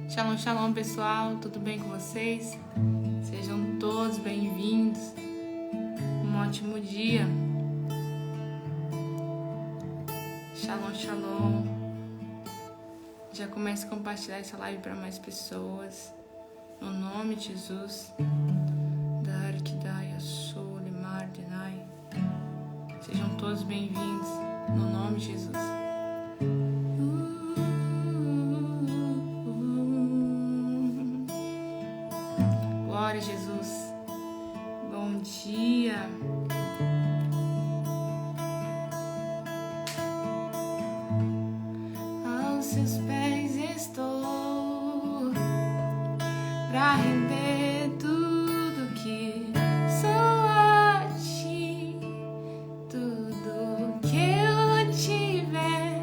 Shalom, shalom pessoal, tudo bem com vocês? Sejam todos bem-vindos. Um ótimo dia. Shalom, shalom. Já comece a compartilhar essa live para mais pessoas. No nome de Jesus. Sejam todos bem-vindos. No nome de Jesus. Glória a Jesus. Bom dia. Aos seus pés estou pra render tudo que sou a ti, tudo que eu tiver.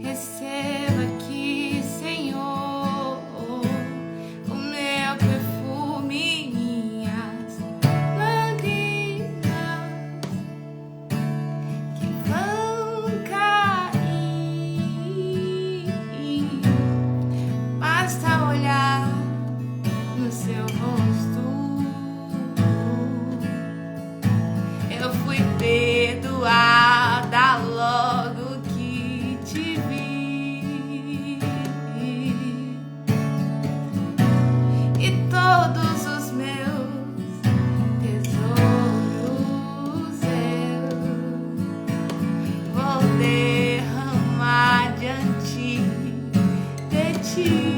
Receba aqui, Senhor, o meu perfume, minhas lágrimas que vão cair. Basta olhar no seu rosto, eu fui perdoada logo que te vi, e todos os meus tesouros eu vou derramar diante de ti.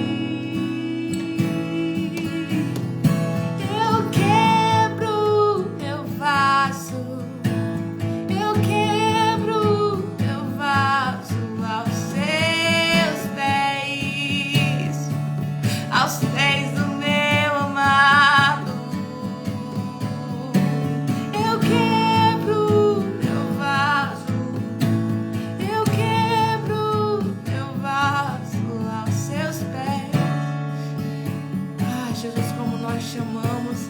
Eu quebro, eu faço, eu quebro, eu vaso aos seus pés do meu amado. Eu quebro, eu vaso, eu quebro, eu vaso aos seus pés. Ah, Jesus, como nós te amamos.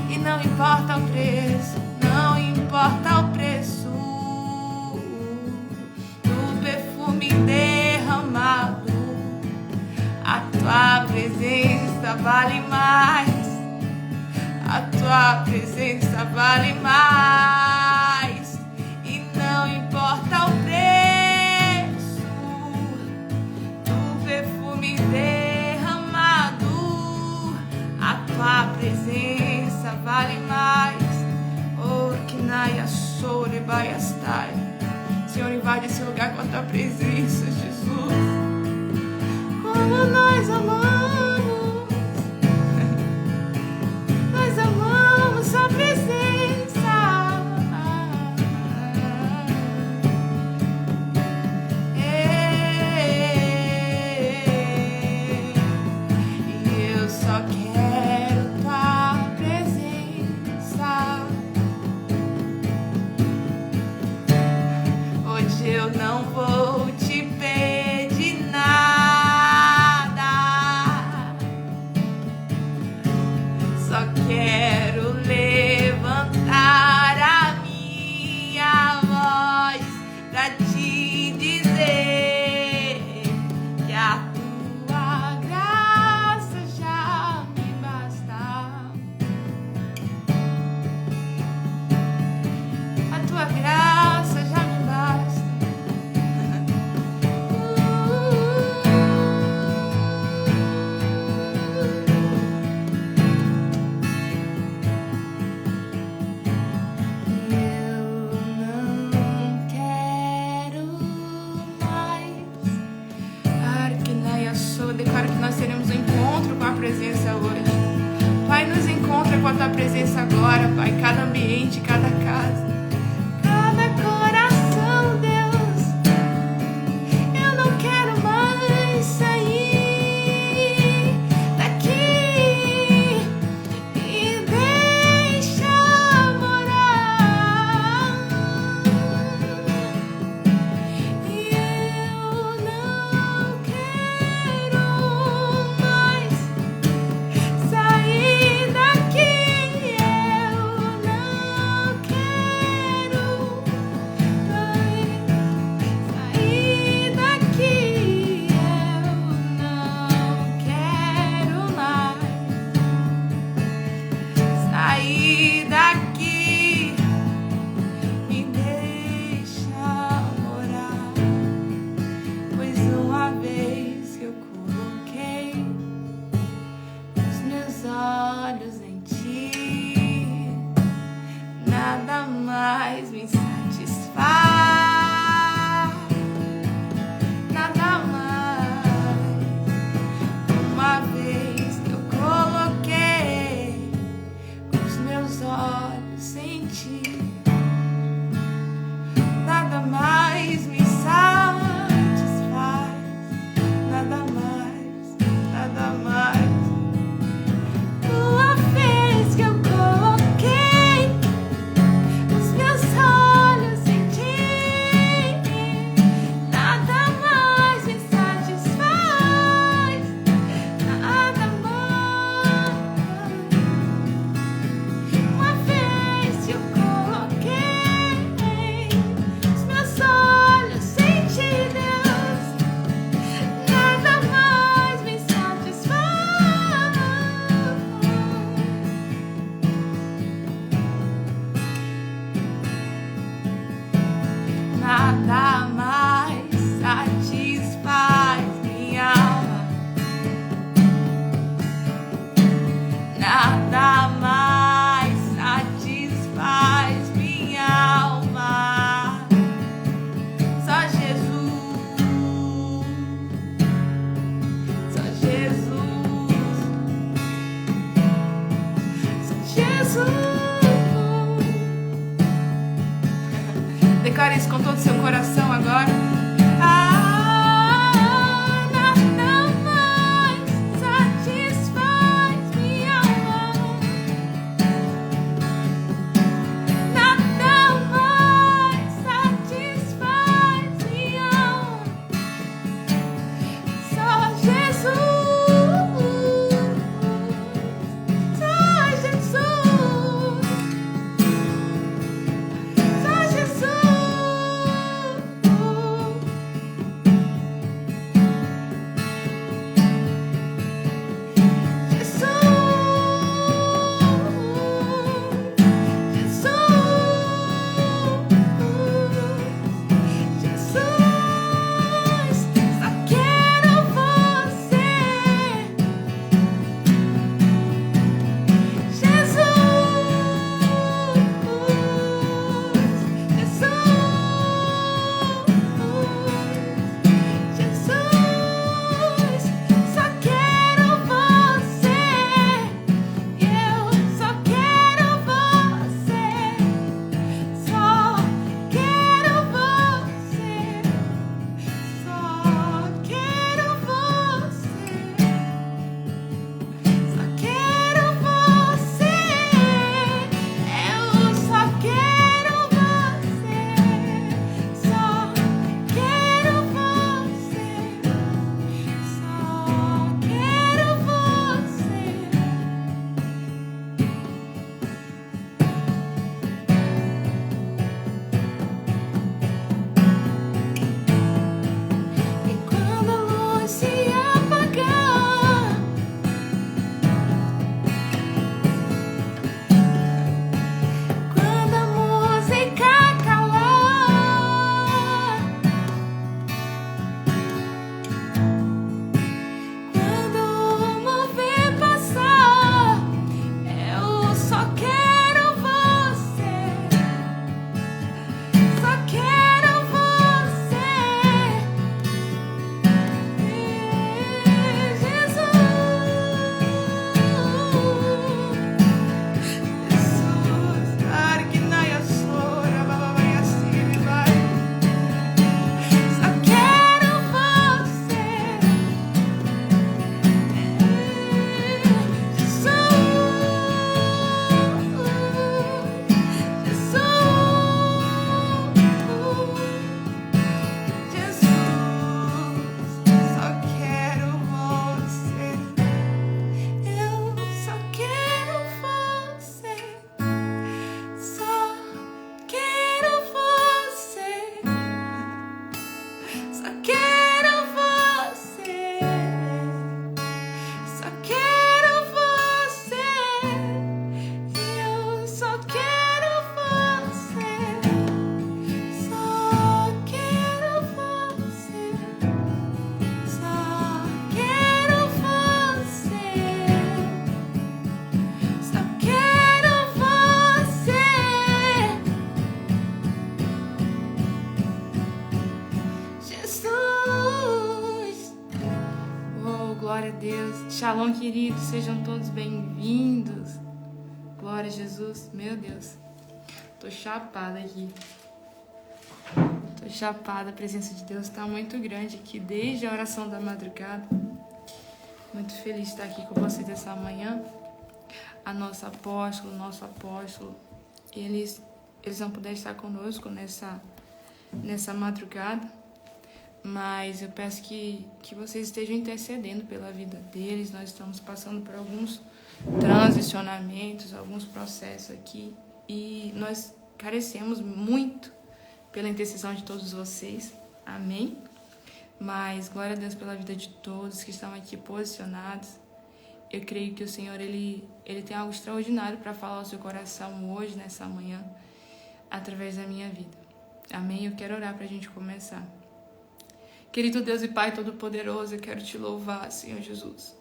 E não importa o preço, não importa o preço do perfume derramado, a tua presença vale mais, a tua presença vale mais. E não importa o preço do perfume derramado, a tua presença vale mais. Oh, que naia sore baiastai. Senhor, invade esse lugar com a tua presença, Jesus. Como nós amamos, nós amamos a presença. E eu só quero tua presença. Hoje eu não vou te pedir nada, só quero levantar a minha voz pra te dizer que a tua graça já me basta. A tua graça já me basta. Eu não quero mais. Declaro que nós teremos um encontro com a presença hoje. Pai, nos encontra com a tua presença agora, Pai. Cada ambiente, cada casa, cada coração, Deus. Eu não quero mais sair daqui. Me deixa morar. E eu não quero mais sair daqui. Eu não quero Nada mais satisfaz minha alma. Nada mais satisfaz minha alma. Só Jesus. Só Jesus. Só Jesus. Declare isso com todo o seu coração agora. Nada mais satisfaz minha alma. Nada mais satisfaz minha alma. Só Jesus. Só Jesus. Só Jesus. Shalom, queridos, sejam todos bem-vindos. Glória a Jesus. Meu Deus, tô chapada aqui. Tô chapada, a presença de Deus tá muito grande aqui desde a oração da madrugada. Muito feliz de estar aqui com vocês essa manhã. A nosso apóstolo, eles não puderam estar conosco nessa madrugada. Mas eu peço que vocês estejam intercedendo pela vida deles. Nós estamos passando por alguns transicionamentos, alguns processos aqui. E nós carecemos muito pela intercessão de todos vocês. Amém? Mas glória a Deus pela vida de todos que estão aqui posicionados. Eu creio que o Senhor, Ele tem algo extraordinário para falar ao seu coração hoje, nessa manhã, através da minha vida. Amém? Eu quero orar para a gente começar. Querido Deus e Pai Todo-Poderoso, eu quero te louvar, Senhor Jesus,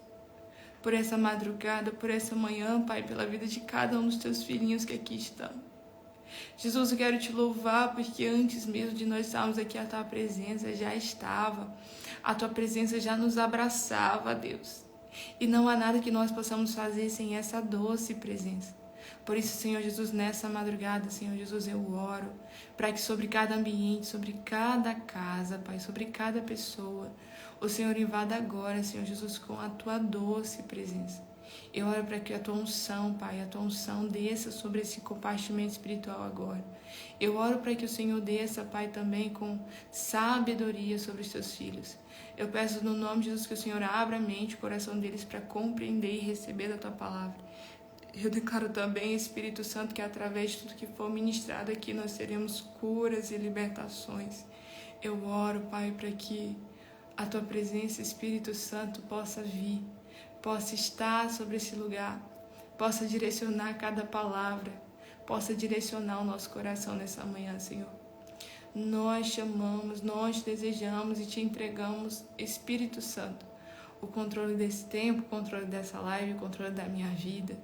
por essa madrugada, por essa manhã, Pai, pela vida de cada um dos teus filhinhos que aqui estão. Jesus, eu quero te louvar porque antes mesmo de nós estarmos aqui, a tua presença já estava. A tua presença já nos abraçava, Deus. E não há nada que nós possamos fazer sem essa doce presença. Por isso, Senhor Jesus, nessa madrugada, Senhor Jesus, eu oro para que sobre cada ambiente, sobre cada casa, Pai, sobre cada pessoa, o Senhor invada agora, Senhor Jesus, com a tua doce presença. Eu oro para que a tua unção, Pai, a tua unção desça sobre esse compartimento espiritual agora. Eu oro para que o Senhor desça, Pai, também com sabedoria sobre os teus filhos. Eu peço no nome de Jesus que o Senhor abra a mente, o coração deles para compreender e receber da tua palavra. Eu declaro também, Espírito Santo, que através de tudo que for ministrado aqui, nós teremos curas e libertações. Eu oro, Pai, para que a tua presença, Espírito Santo, possa vir, possa estar sobre esse lugar, possa direcionar cada palavra, possa direcionar o nosso coração nessa manhã, Senhor. Nós te amamos, nós te desejamos e te entregamos, Espírito Santo, o controle desse tempo, o controle dessa live, o controle da minha vida.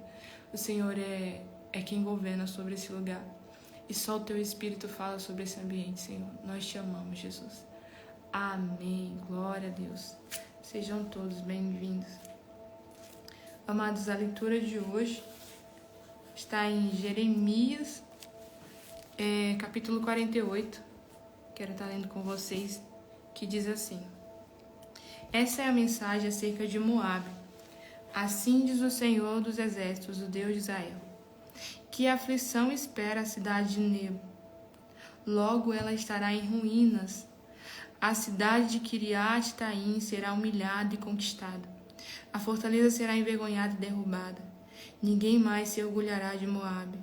O Senhor é quem governa sobre esse lugar. E só o teu Espírito fala sobre esse ambiente, Senhor. Nós te amamos, Jesus. Amém. Glória a Deus. Sejam todos bem-vindos. Amados, a leitura de hoje está em Jeremias, capítulo 48. Quero estar lendo com vocês, que diz assim: Essa é a mensagem acerca de Moabe. Assim diz o Senhor dos Exércitos, o Deus de Israel, que a aflição espera a cidade de Nebo. Logo ela estará em ruínas. A cidade de Kiriat-Taim será humilhada e conquistada. A fortaleza será envergonhada e derrubada. Ninguém mais se orgulhará de Moabe,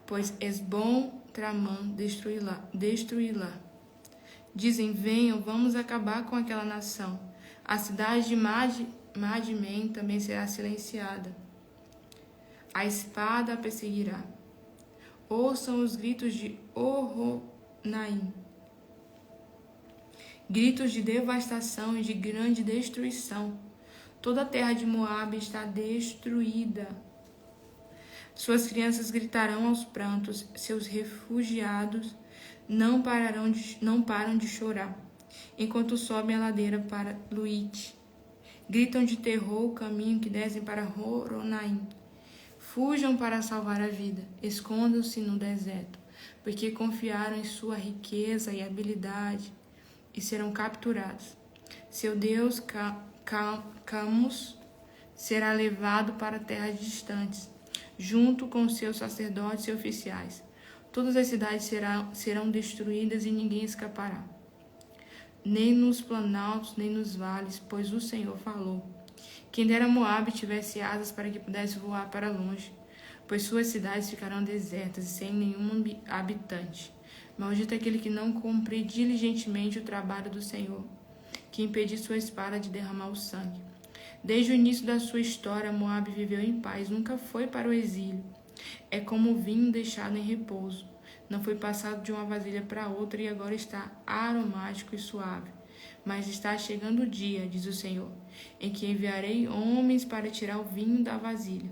pois Esbom-Tramã destruí-la. Dizem, venham, vamos acabar com aquela nação. A cidade de Madmen também será silenciada. A espada a perseguirá. Ouçam os gritos de Horonaim. Gritos de devastação e de grande destruição. Toda a terra de Moabe está destruída. Suas crianças gritarão aos prantos, seus refugiados não param de chorar, enquanto sobem a ladeira para Luite. Gritam de terror o caminho que descem para Horonaim. Fujam para salvar a vida, escondam-se no deserto, porque confiaram em sua riqueza e habilidade e serão capturados. Seu Deus Camus será levado para terras distantes, junto com seus sacerdotes e oficiais. Todas as cidades serão destruídas e ninguém escapará. Nem nos planaltos, nem nos vales, pois o Senhor falou. Quem dera Moabe tivesse asas para que pudesse voar para longe, pois suas cidades ficarão desertas e sem nenhum habitante. Maldito aquele que não cumpre diligentemente o trabalho do Senhor, que impedir sua espada de derramar o sangue. Desde o início da sua história, Moabe viveu em paz, nunca foi para o exílio. É como o vinho deixado em repouso. Não foi passado de uma vasilha para outra e agora está aromático e suave. Mas está chegando o dia, diz o Senhor, em que enviarei homens para tirar o vinho da vasilha.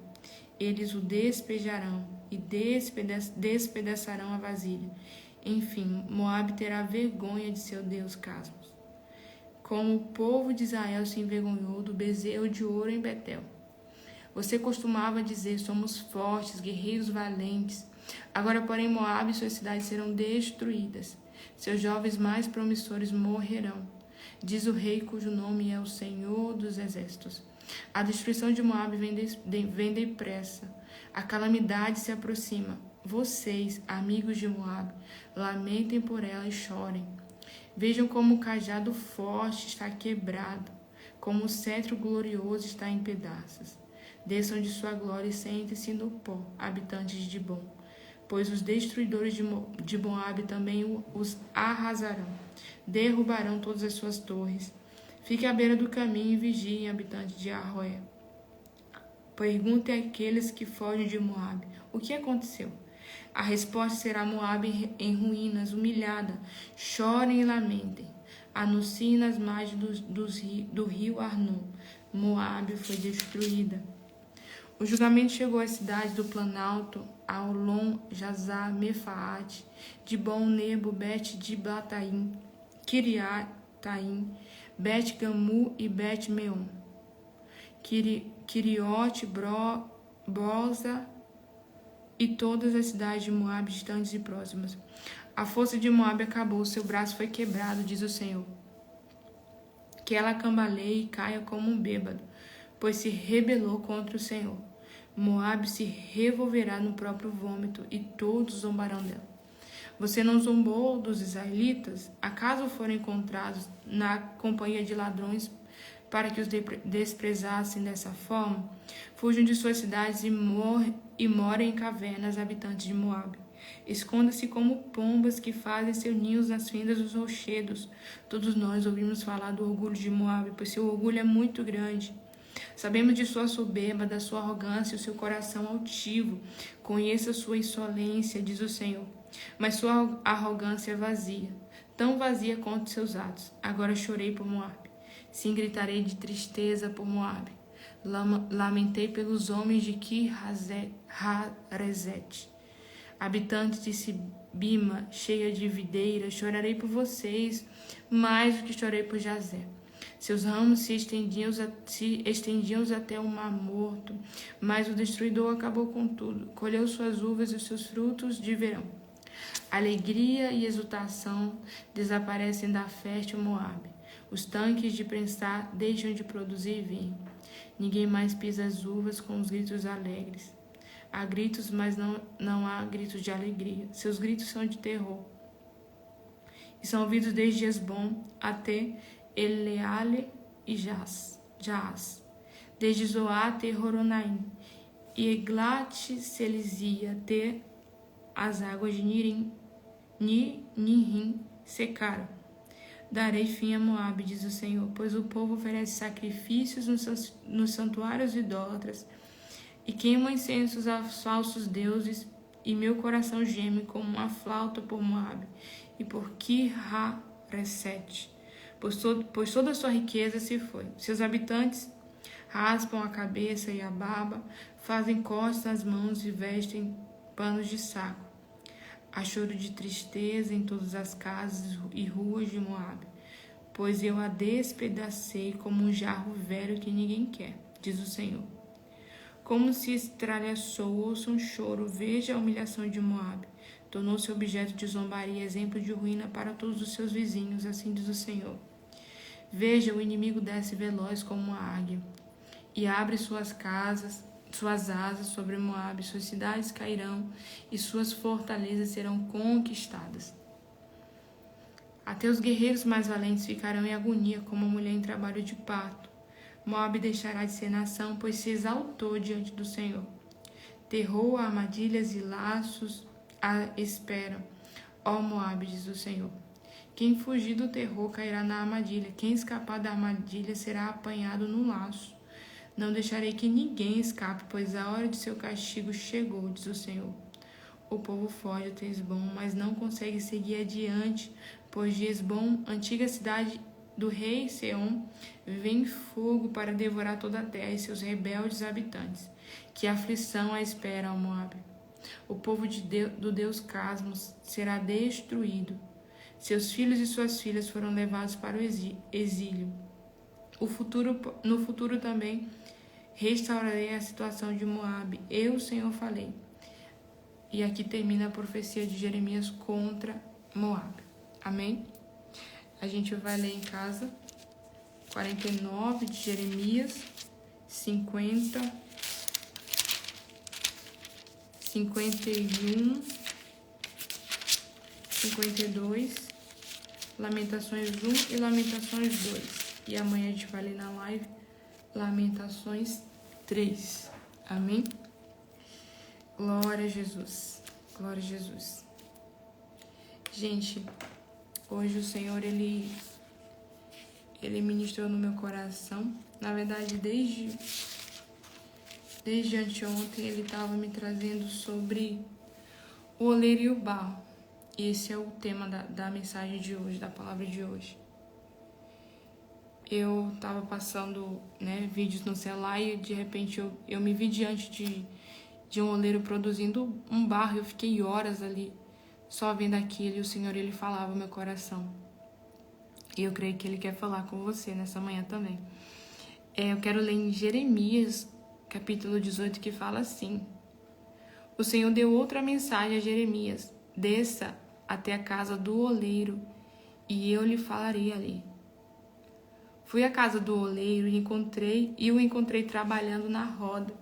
Eles o despejarão e despedaçarão a vasilha. Enfim, Moabe terá vergonha de seu Deus Casmos. Como o povo de Israel se envergonhou do bezerro de ouro em Betel. Você costumava dizer, somos fortes, guerreiros valentes. Agora, porém, Moabe e suas cidades serão destruídas. Seus jovens mais promissores morrerão. Diz o rei cujo nome é o Senhor dos Exércitos. A destruição de Moabe vem depressa. A calamidade se aproxima. Vocês, amigos de Moabe, lamentem por ela e chorem. Vejam como o cajado forte está quebrado, como o cetro glorioso está em pedaços. Desçam de sua glória e sentem-se no pó, habitantes de Dibom, pois os destruidores de Moabe também os arrasarão. Derrubarão todas as suas torres. Fiquem à beira do caminho e vigiem, habitantes de Arroé. Perguntem àqueles que fogem de Moabe, o que aconteceu? A resposta será Moabe em ruínas, humilhada. Chorem e lamentem. Anunciem nas margens do rio Arnon. Moabe foi destruída. O julgamento chegou à cidade do Planalto, a Olom, Jazar, Mefaate, Dibon, Nebo, Bet-Dibataim, Kiriataim, Bet-Gamu e Bet-Meon, Kiriote, Boza e todas as cidades de Moabe distantes e próximas. A força de Moabe acabou, seu braço foi quebrado, diz o Senhor. Que ela cambaleie e caia como um bêbado, pois se rebelou contra o Senhor. Moabe se revolverá no próprio vômito e todos zombarão dela. Você não zombou dos israelitas? Acaso foram encontrados na companhia de ladrões para que os desprezassem dessa forma? Fujam de suas cidades e morem em cavernas, habitantes de Moabe. Esconda-se como pombas que fazem seus ninhos nas fendas dos rochedos. Todos nós ouvimos falar do orgulho de Moabe, pois seu orgulho é muito grande. Sabemos de sua soberba, da sua arrogância e o seu coração altivo. Conheça sua insolência, diz o Senhor. Mas sua arrogância é vazia, tão vazia quanto seus atos. Agora chorei por Moabe. Sim, gritarei de tristeza por Moabe. Lamentei pelos homens de Ki-Hareset. Habitantes de Sibima, cheia de videiras, chorarei por vocês, mais do que chorei por Jazer. Seus ramos se estendiam até o mar morto, mas o destruidor acabou com tudo. Colheu suas uvas e os seus frutos de verão. Alegria e exultação desaparecem da fértil Moabe. Os tanques de prensar deixam de produzir vinho. Ninguém mais pisa as uvas com os gritos alegres. Há gritos, mas não há gritos de alegria. Seus gritos são de terror. E são ouvidos desde Esbom até Eleale e Jaaz. Desde Zoar até Horonaim. E Eglat-Selizia até as águas de Nihim secaram. Darei fim a Moabe, diz o Senhor, pois o povo oferece sacrifícios nos santuários idólatras e queima incensos aos falsos deuses, e meu coração geme como uma flauta por Moabe e por Ki-Hareset, pois toda a sua riqueza se foi. Seus habitantes raspam a cabeça e a barba, fazem cortes nas mãos e vestem panos de saco. Há choro de tristeza em todas as casas e ruas de Moabe, pois eu a despedacei como um jarro velho que ninguém quer, diz o Senhor. Como se estralhaçou, ouça um choro, veja a humilhação de Moabe. Tornou-se objeto de zombaria, exemplo de ruína para todos os seus vizinhos, assim diz o Senhor. Veja, o inimigo desce veloz como uma águia, e abre suas asas sobre Moabe, suas cidades cairão, e suas fortalezas serão conquistadas. Até os guerreiros mais valentes ficarão em agonia, como a mulher em trabalho de parto. Moabe deixará de ser nação, pois se exaltou diante do Senhor. Terror, armadilhas e laços a esperam. Ó Moabe, diz o Senhor. Quem fugir do terror cairá na armadilha. Quem escapar da armadilha será apanhado no laço. Não deixarei que ninguém escape, pois a hora de seu castigo chegou, diz o Senhor. O povo foge até Esbom, mas não consegue seguir adiante, pois de Esbom, antiga cidade do rei Seom, vem fogo para devorar toda a terra e seus rebeldes habitantes. Que aflição a espera ao Moabe. O povo do Deus Casmos será destruído. Seus filhos e suas filhas foram levados para o exílio. No futuro também restaurarei a situação de Moabe. Eu, o Senhor, falei. E aqui termina a profecia de Jeremias contra Moabe. Amém? A gente vai ler em casa 49 de Jeremias, 50, 51, 52, Lamentações 1 e Lamentações 2. E amanhã a gente vai ler na live Lamentações 3. Amém? Glória a Jesus. Glória a Jesus. Gente, hoje o Senhor, Ele ministrou no meu coração. Na verdade, desde anteontem, Ele estava me trazendo sobre O oleiro e o barro. Esse é o tema da mensagem de hoje, da palavra de hoje. Eu estava passando, vídeos no celular e de repente eu me vi diante de um oleiro produzindo um barro. Eu fiquei horas ali só vendo aquilo e o Senhor, Ele falava no meu coração. E eu creio que Ele quer falar com você nessa manhã também. Eu quero ler em Jeremias, capítulo 18, que fala assim: O Senhor deu outra mensagem a Jeremias: Desça até a casa do oleiro e eu lhe falarei ali. Fui à casa do oleiro e o encontrei trabalhando na roda.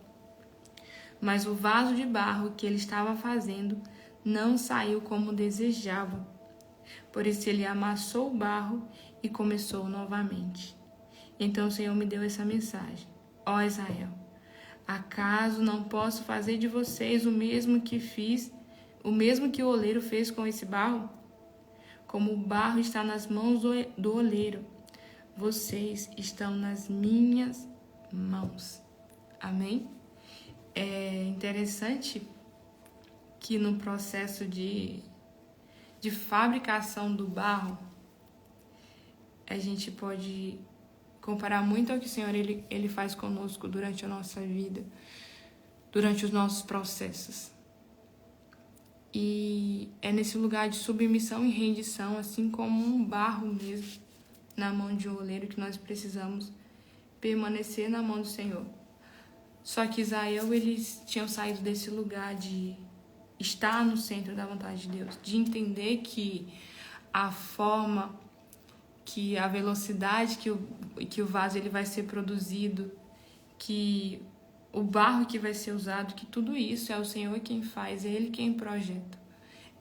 Mas o vaso de barro que ele estava fazendo não saiu como desejava. Por isso ele amassou o barro e começou novamente. Então o Senhor me deu essa mensagem: Ó Israel, acaso não posso fazer de vocês o mesmo que o oleiro fez com esse barro? Como o barro está nas mãos do oleiro, vocês estão nas minhas mãos. Amém? É interessante que no processo de fabricação do barro, a gente pode comparar muito ao que o Senhor ele faz conosco durante a nossa vida, durante os nossos processos. E é nesse lugar de submissão e rendição, assim como um barro mesmo, na mão de um oleiro, que nós precisamos permanecer na mão do Senhor. Só que Israel, eles tinham saído desse lugar de estar no centro da vontade de Deus, de entender que a forma, que a velocidade que o vaso ele vai ser produzido, que o barro que vai ser usado, que tudo isso é o Senhor quem faz, é Ele quem projeta,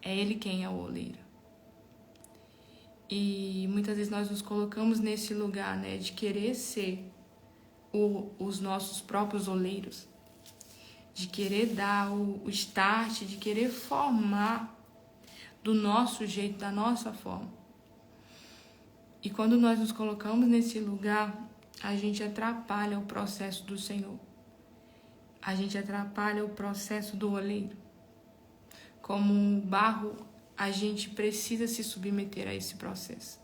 é Ele quem é o oleiro. E muitas vezes nós nos colocamos nesse lugar, de querer ser os nossos próprios oleiros, de querer dar o start, de querer formar do nosso jeito, da nossa forma. E quando nós nos colocamos nesse lugar, a gente atrapalha o processo do Senhor. A gente atrapalha o processo do oleiro. Como um barro, a gente precisa se submeter a esse processo.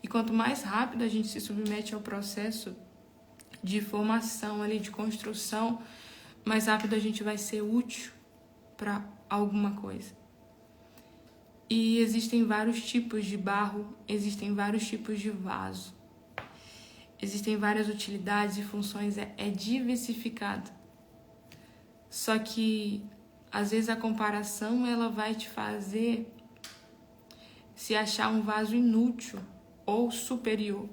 E quanto mais rápido a gente se submete ao processo de formação, ali, de construção, mais rápido a gente vai ser útil para alguma coisa. E existem vários tipos de barro, existem vários tipos de vaso. Existem várias utilidades e funções, é diversificado. Só que, às vezes, a comparação ela vai te fazer se achar um vaso inútil ou superior.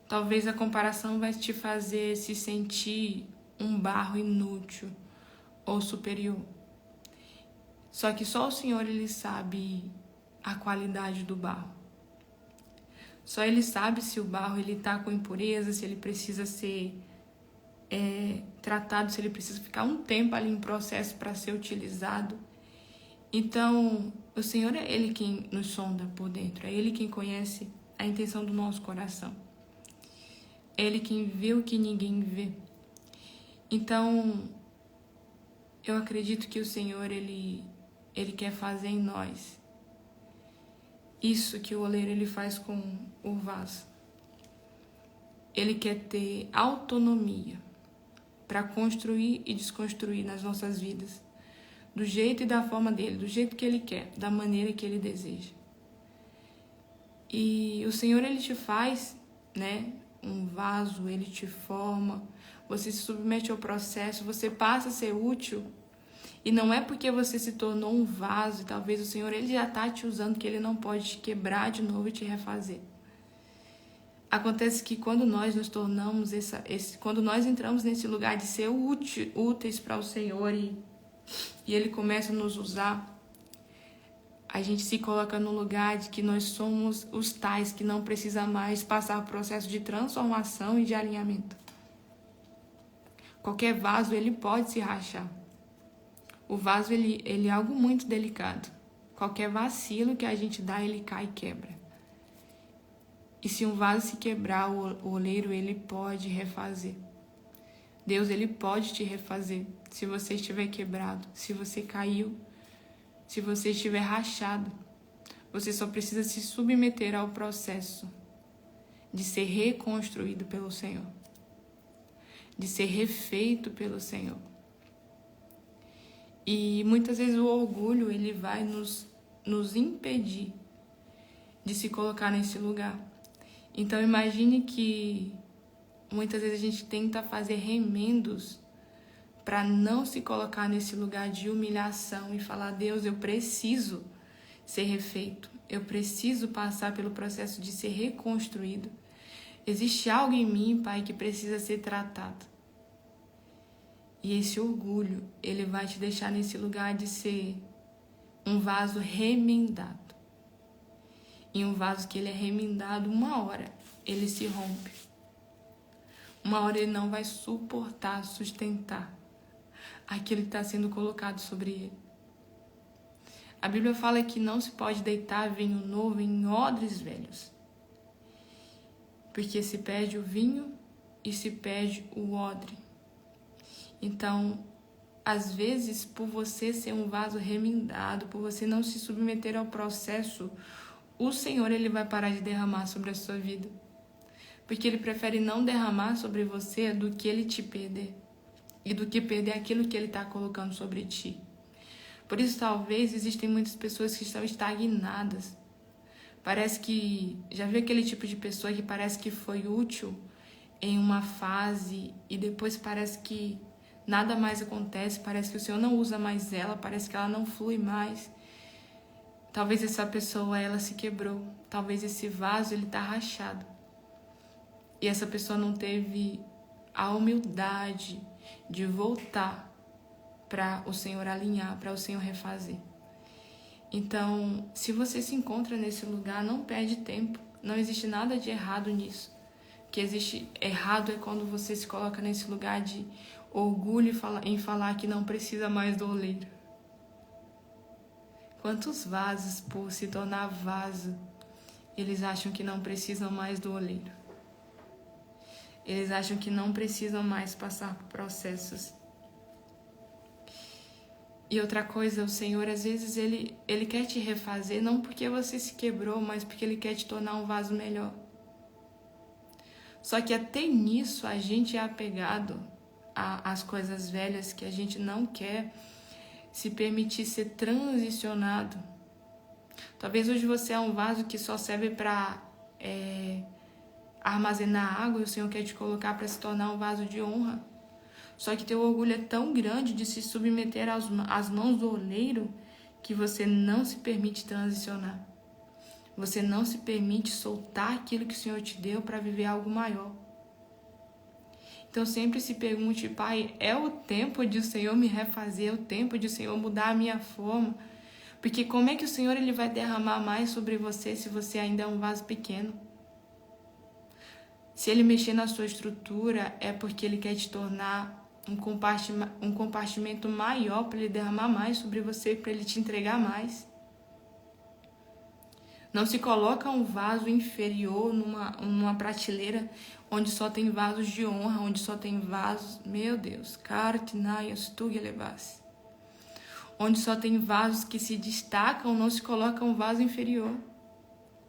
Talvez a comparação vai te fazer se sentir um barro inútil ou superior. Só que só o Senhor, Ele sabe a qualidade do barro. Só Ele sabe se o barro está com impureza, se ele precisa ser tratado, se ele precisa ficar um tempo ali em processo para ser utilizado. Então, o Senhor é Ele quem nos sonda por dentro, é Ele quem conhece a intenção do nosso coração. É Ele quem vê o que ninguém vê. Então, eu acredito que o Senhor, Ele quer fazer em nós isso que o oleiro ele faz com o vaso. Ele quer ter autonomia para construir e desconstruir nas nossas vidas, do jeito e da forma dele, do jeito que Ele quer, da maneira que Ele deseja. E o Senhor, Ele te faz, um vaso, Ele te forma, você se submete ao processo, você passa a ser útil. E não é porque você se tornou um vaso, e talvez o Senhor Ele já está te usando, que Ele não pode te quebrar de novo e te refazer. Acontece que quando nós nos tornamos quando nós entramos nesse lugar de ser úteis para o Senhor e Ele começa a nos usar, a gente se coloca no lugar de que nós somos os tais que não precisa mais passar por processo de transformação e de alinhamento. Qualquer vaso, ele pode se rachar. O vaso, ele é algo muito delicado. Qualquer vacilo que a gente dá, ele cai e quebra. E se um vaso se quebrar, o oleiro, ele pode refazer. Deus, ele pode te refazer. Se você estiver quebrado, se você caiu, Se você estiver rachado, você só precisa se submeter ao processo de ser reconstruído pelo Senhor, de ser refeito pelo Senhor. E muitas vezes o orgulho, ele vai nos impedir de se colocar nesse lugar. Então imagine que muitas vezes a gente tenta fazer remendos para não se colocar nesse lugar de humilhação e falar: Deus, eu preciso ser refeito, eu preciso passar pelo processo de ser reconstruído. Existe algo em mim, Pai, que precisa ser tratado. E esse orgulho, ele vai te deixar nesse lugar de ser um vaso remendado. E um vaso que ele é remendado, uma hora ele se rompe. Uma hora ele não vai suportar, sustentar aquilo que está sendo colocado sobre ele. A Bíblia fala que não se pode deitar vinho novo em odres velhos, porque se perde o vinho e se perde o odre. Então, às vezes, por você ser um vaso remendado, por você não se submeter ao processo, o Senhor, ele vai parar de derramar sobre a sua vida. Porque ele prefere não derramar sobre você do que ele te perder. E do que perder aquilo que ele está colocando sobre ti. Por isso, talvez, existem muitas pessoas que estão estagnadas. Parece que... Já viu aquele tipo de pessoa que parece que foi útil em uma fase e depois parece que nada mais acontece, parece que o Senhor não usa mais ela, parece que ela não flui mais. Talvez essa pessoa, ela se quebrou. Talvez esse vaso, ele está rachado. E essa pessoa não teve a humildade de voltar para o Senhor alinhar, para o Senhor refazer. Então, se você se encontra nesse lugar, não perde tempo. Não existe nada de errado nisso. O que existe errado é quando você se coloca nesse lugar de orgulho em falar que não precisa mais do oleiro. Quantos vasos, por se tornar vaso, eles acham que não precisam mais do oleiro? Eles acham que não precisam mais passar por processos. E outra coisa, o Senhor, às vezes, ele quer te refazer, não porque você se quebrou, mas porque ele quer te tornar um vaso melhor. Só que até nisso a gente é apegado às coisas velhas, que a gente não quer se permitir ser transicionado. Talvez hoje você é um vaso que só serve para armazenar água, e o Senhor quer te colocar para se tornar um vaso de honra. Só que teu orgulho é tão grande de se submeter às mãos do oleiro que você não se permite transicionar. Você não se permite soltar aquilo que o Senhor te deu para viver algo maior. Então sempre se pergunte: Pai, é o tempo de o Senhor me refazer, é o tempo de o Senhor mudar a minha forma. Porque como é que o Senhor ele vai derramar mais sobre você se você ainda é um vaso pequeno? Se ele mexer na sua estrutura, é porque ele quer te tornar um compartimento maior, para ele derramar mais sobre você, para ele te entregar mais. Não se coloca um vaso inferior numa prateleira onde só tem vasos de honra, onde só tem vasos, meu Deus, onde só tem vasos que se destacam, não se coloca um vaso inferior.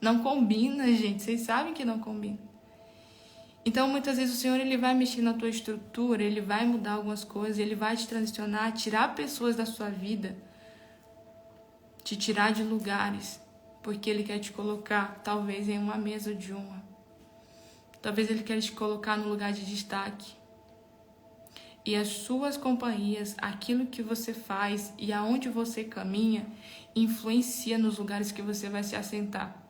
Não combina, gente, vocês sabem que não combina. Então, muitas vezes o Senhor ele vai mexer na tua estrutura, ele vai mudar algumas coisas, ele vai te transicionar, tirar pessoas da sua vida, te tirar de lugares, porque ele quer te colocar, talvez, em uma mesa de honra. Talvez ele quer te colocar no lugar de destaque. E as suas companhias, aquilo que você faz e aonde você caminha, influencia nos lugares que você vai se assentar.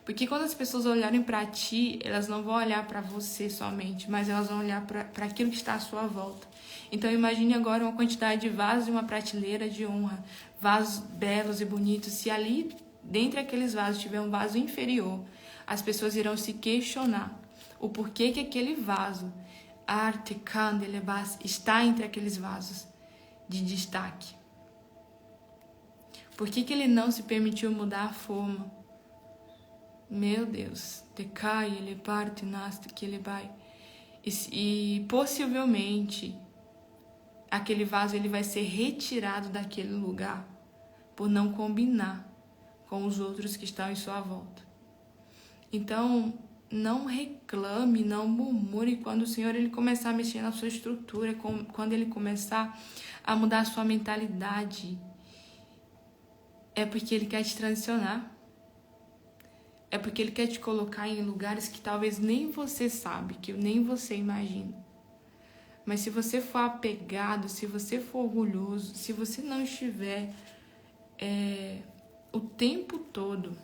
Porque quando as pessoas olharem para ti, elas não vão olhar para você somente, mas elas vão olhar para aquilo que está à sua volta. Então imagine agora uma quantidade de vasos e uma prateleira de honra, vasos belos e bonitos. Se ali, dentre aqueles vasos, tiver um vaso inferior, as pessoas irão se questionar o porquê que aquele vaso, está entre aqueles vasos de destaque. Por que ele não se permitiu mudar a forma? Meu Deus, decai, ele parte, nasce, que ele vai. E possivelmente aquele vaso ele vai ser retirado daquele lugar por não combinar com os outros que estão em sua volta. Então, não reclame, não murmure quando o Senhor ele começar a mexer na sua estrutura, quando ele começar a mudar a sua mentalidade. É porque ele quer te transicionar. É porque ele quer te colocar em lugares que talvez nem você sabe, que nem você imagina. Mas se você for apegado, se você for orgulhoso, se você não estiver o tempo todo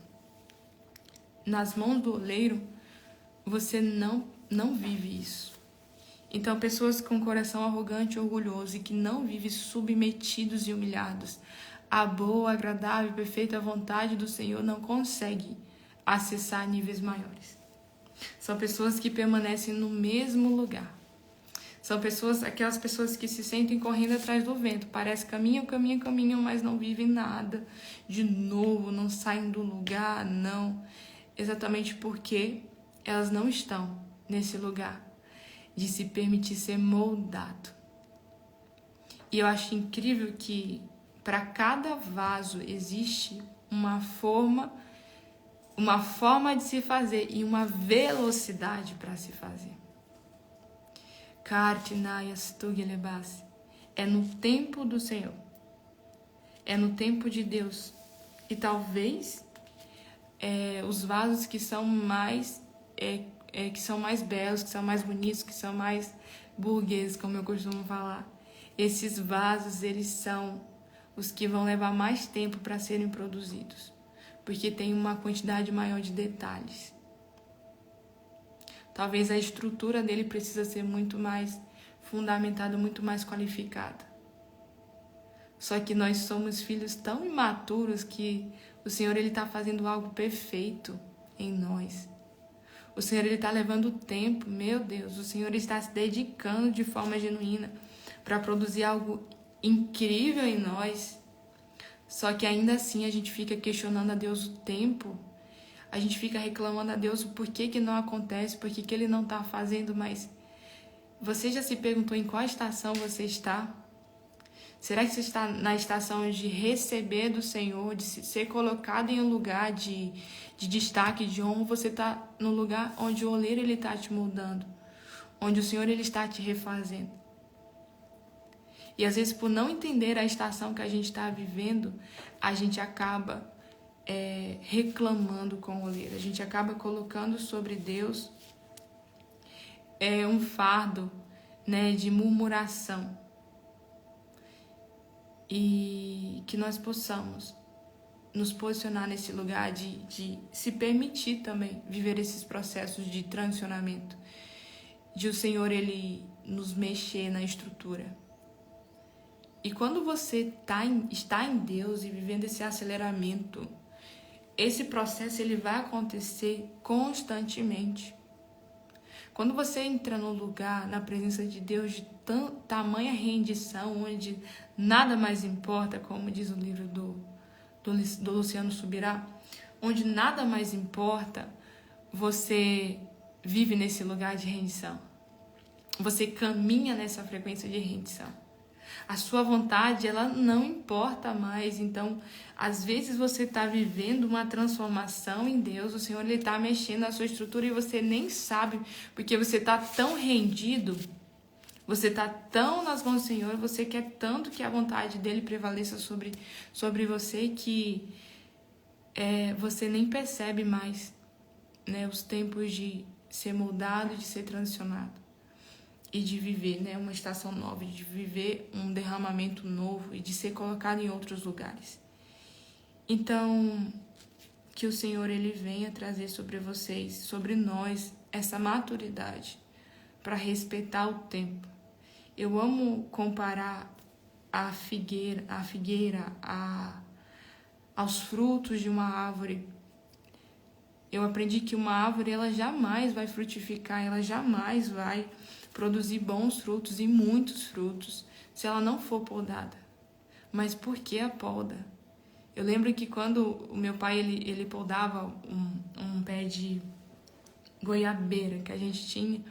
nas mãos do oleiro, você não vive isso. Então, pessoas com coração arrogante e orgulhoso e que não vivem submetidos e humilhados à boa, agradável e perfeita vontade do Senhor não conseguem acessar níveis maiores. São pessoas que permanecem no mesmo lugar. São aquelas pessoas que se sentem correndo atrás do vento. Parece caminham, mas não vivem nada de novo, não saem do lugar, não. Exatamente porque elas não estão nesse lugar de se permitir ser moldado. E eu acho incrível que para cada vaso existe uma forma de se fazer e uma velocidade para se fazer. É no tempo do Senhor. É no tempo de Deus. E talvez os vasos que são mais belos, que são mais bonitos, que são mais burgueses, como eu costumo falar. Esses vasos, eles são os que vão levar mais tempo para serem produzidos, porque tem uma quantidade maior de detalhes. Talvez a estrutura dele precisa ser muito mais fundamentada, muito mais qualificada. Só que nós somos filhos tão imaturos que o Senhor está fazendo algo perfeito em nós. O Senhor está levando tempo, meu Deus, o Senhor está se dedicando de forma genuína para produzir algo incrível em nós. Só que ainda assim a gente fica questionando a Deus o tempo. A gente fica reclamando a Deus o porquê que não acontece, porquê que Ele não está fazendo, mas você já se perguntou em qual estação você está? Será que você está na estação de receber do Senhor, de ser colocado em um lugar de destaque, de honra? Ou você está no lugar onde o oleiro ele está te moldando, onde o Senhor ele está te refazendo? E às vezes, por não entender a estação que a gente está vivendo, a gente acaba reclamando com o oleiro. A gente acaba colocando sobre Deus um fardo, né, de murmuração. E que nós possamos nos posicionar nesse lugar de se permitir também viver esses processos de transicionamento, de o Senhor ele nos mexer na estrutura. E quando você está em Deus e vivendo esse aceleramento, esse processo ele vai acontecer constantemente. Quando você entra no lugar, na presença de Deus, de tamanha rendição, onde nada mais importa, como diz o livro do Luciano Subirá, onde nada mais importa, você vive nesse lugar de rendição. Você caminha nessa frequência de rendição. A sua vontade, ela não importa mais. Então, às vezes você está vivendo uma transformação em Deus, o Senhor está mexendo na sua estrutura e você nem sabe, porque você está tão rendido, você está tão nas mãos do Senhor, você quer tanto que a vontade dele prevaleça sobre você que você nem percebe mais, né, os tempos de ser moldado, de ser transicionado. E de viver, né, uma estação nova, de viver um derramamento novo e de ser colocado em outros lugares. Então, que o Senhor ele venha trazer sobre vocês, sobre nós, essa maturidade para respeitar o tempo. Eu amo comparar a figueira aos frutos de uma árvore. Eu aprendi que uma árvore ela jamais vai frutificar, ela jamais vai produzir bons frutos e muitos frutos se ela não for podada. Mas por que a poda? Eu lembro que quando o meu pai ele podava um pé de goiabeira que a gente tinha,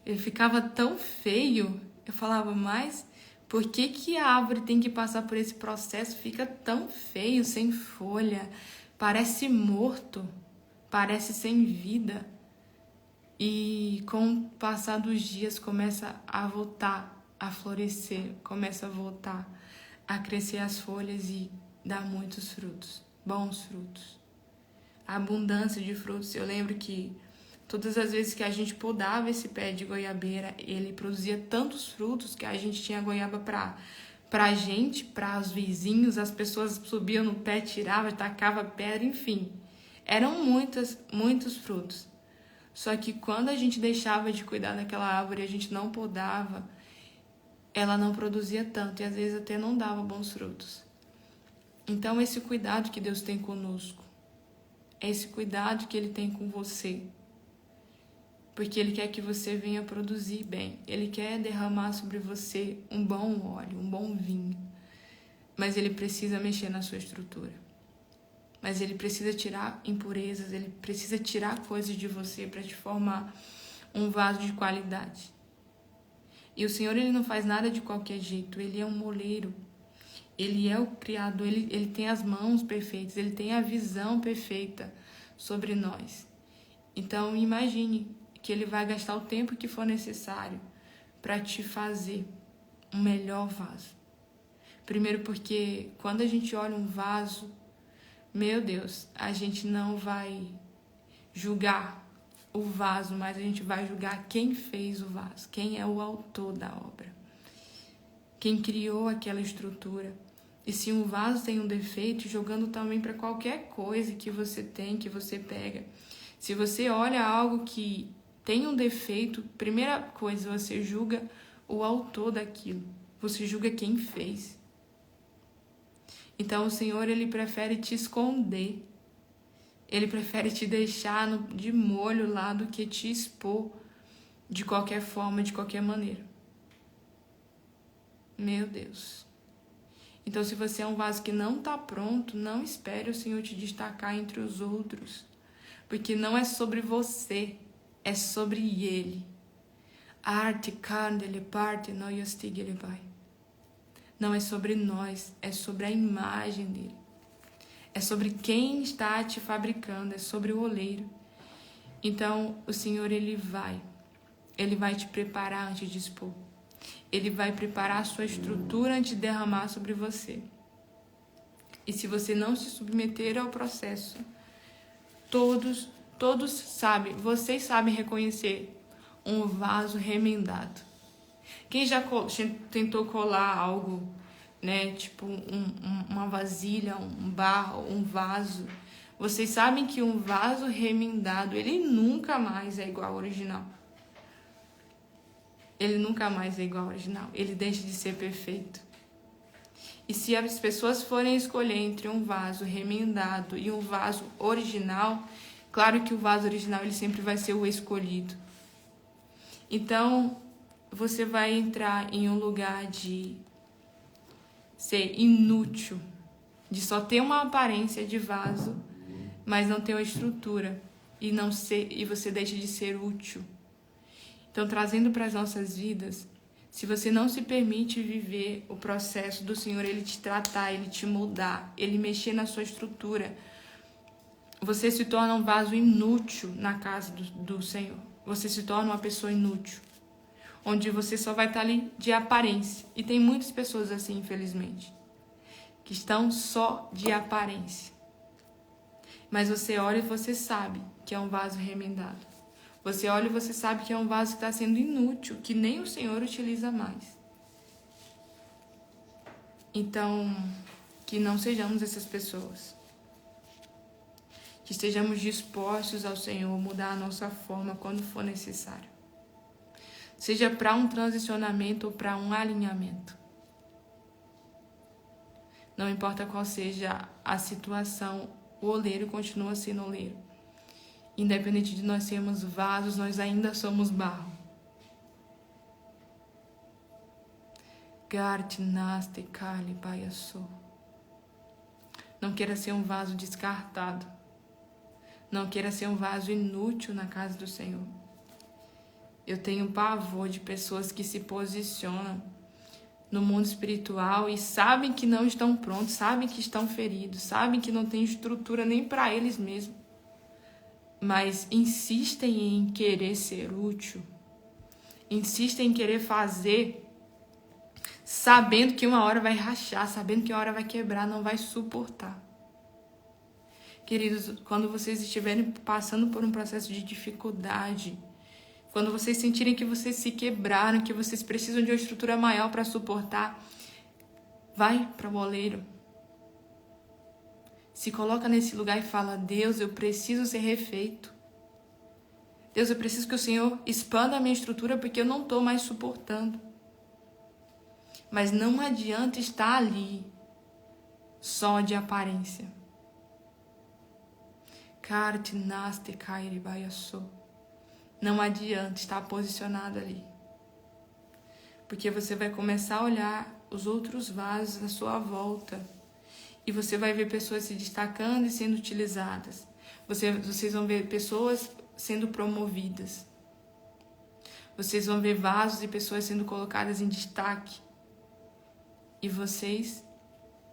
ele ficava tão feio. Eu falava, mas Por que que a árvore tem que passar por esse processo? Fica tão feio, sem folha, parece morto, parece sem vida. E com o passar dos dias começa a voltar a florescer, começa a voltar a crescer as folhas e dar muitos frutos, bons frutos. A abundância de frutos. Eu lembro que todas as vezes que a gente podava esse pé de goiabeira, ele produzia tantos frutos que a gente tinha goiaba pra gente, para os vizinhos, as pessoas subiam no pé, tiravam, tacavam pedra, enfim. Eram muitos frutos. Só que quando a gente deixava de cuidar daquela árvore, a gente não podava, ela não produzia tanto e às vezes até não dava bons frutos. Então esse cuidado que Deus tem conosco, esse cuidado que Ele tem com você, porque Ele quer que você venha produzir bem, Ele quer derramar sobre você um bom óleo, um bom vinho, mas Ele precisa mexer na sua estrutura. Mas Ele precisa tirar impurezas, Ele precisa tirar coisas de você para te formar um vaso de qualidade. E o Senhor, Ele não faz nada de qualquer jeito, Ele é um moleiro, Ele é o Criador, Ele tem as mãos perfeitas, Ele tem a visão perfeita sobre nós. Então imagine que Ele vai gastar o tempo que for necessário para te fazer um melhor vaso. Primeiro porque quando a gente olha um vaso, meu Deus, a gente não vai julgar o vaso, mas a gente vai julgar quem fez o vaso, quem é o autor da obra, quem criou aquela estrutura. E se um vaso tem um defeito, jogando também para qualquer coisa que você tem, que você pega. Se você olha algo que tem um defeito, primeira coisa, você julga o autor daquilo, você julga quem fez. Então o Senhor, Ele prefere te esconder, Ele prefere te deixar de molho lá do que te expor de qualquer forma, de qualquer maneira. Meu Deus. Então se você é um vaso que não está pronto, não espere o Senhor te destacar entre os outros, porque não é sobre você, é sobre Ele. Arte, carne, ele parte, não yastig, ele vai. Não é sobre nós, é sobre a imagem dele. É sobre quem está te fabricando, é sobre o oleiro. Então, o Senhor, Ele vai te preparar antes de expor. Ele vai preparar a sua estrutura antes de derramar sobre você. E se você não se submeter ao processo, todos sabem, vocês sabem reconhecer um vaso remendado. Quem já tentou colar algo, né, tipo uma vasilha, um barro, um vaso, vocês sabem que um vaso remendado, ele nunca mais é igual ao original. Ele nunca mais é igual ao original, ele deixa de ser perfeito. E se as pessoas forem escolher entre um vaso remendado e um vaso original, claro que o vaso original ele sempre vai ser o escolhido. Então, você vai entrar em um lugar de ser inútil, de só ter uma aparência de vaso, mas não ter uma estrutura e você deixa de ser útil. Então, trazendo para as nossas vidas, se você não se permite viver o processo do Senhor, Ele te tratar, Ele te moldar, Ele mexer na sua estrutura, você se torna um vaso inútil na casa do Senhor. Você se torna uma pessoa inútil, onde você só vai estar ali de aparência. E tem muitas pessoas assim, infelizmente, que estão só de aparência. Mas você olha e você sabe que é um vaso remendado. Você olha e você sabe que é um vaso que está sendo inútil, que nem o Senhor utiliza mais. Então, que não sejamos essas pessoas. Que estejamos dispostos ao Senhor mudar a nossa forma quando for necessário. Seja para um transicionamento ou para um alinhamento. Não importa qual seja a situação, o oleiro continua sendo oleiro. Independente de nós sermos vasos, nós ainda somos barro. Não queira ser um vaso descartado. Não queira ser um vaso inútil na casa do Senhor. Eu tenho pavor de pessoas que se posicionam no mundo espiritual e sabem que não estão prontos, sabem que estão feridos, sabem que não tem estrutura nem para eles mesmos, mas insistem em querer ser útil, insistem em querer fazer, sabendo que uma hora vai rachar, sabendo que uma hora vai quebrar, não vai suportar. Queridos, quando vocês estiverem passando por um processo de dificuldade, quando vocês sentirem que vocês se quebraram, que vocês precisam de uma estrutura maior para suportar, vai para o oleiro. Se coloca nesse lugar e fala: Deus, eu preciso ser refeito. Deus, eu preciso que o Senhor expanda a minha estrutura porque eu não estou mais suportando. Mas não adianta estar ali só de aparência. Não adianta estar posicionado ali. Porque você vai começar a olhar os outros vasos à sua volta. E você vai ver pessoas se destacando e sendo utilizadas. Vocês vão ver pessoas sendo promovidas. Vocês vão ver vasos e pessoas sendo colocadas em destaque. E vocês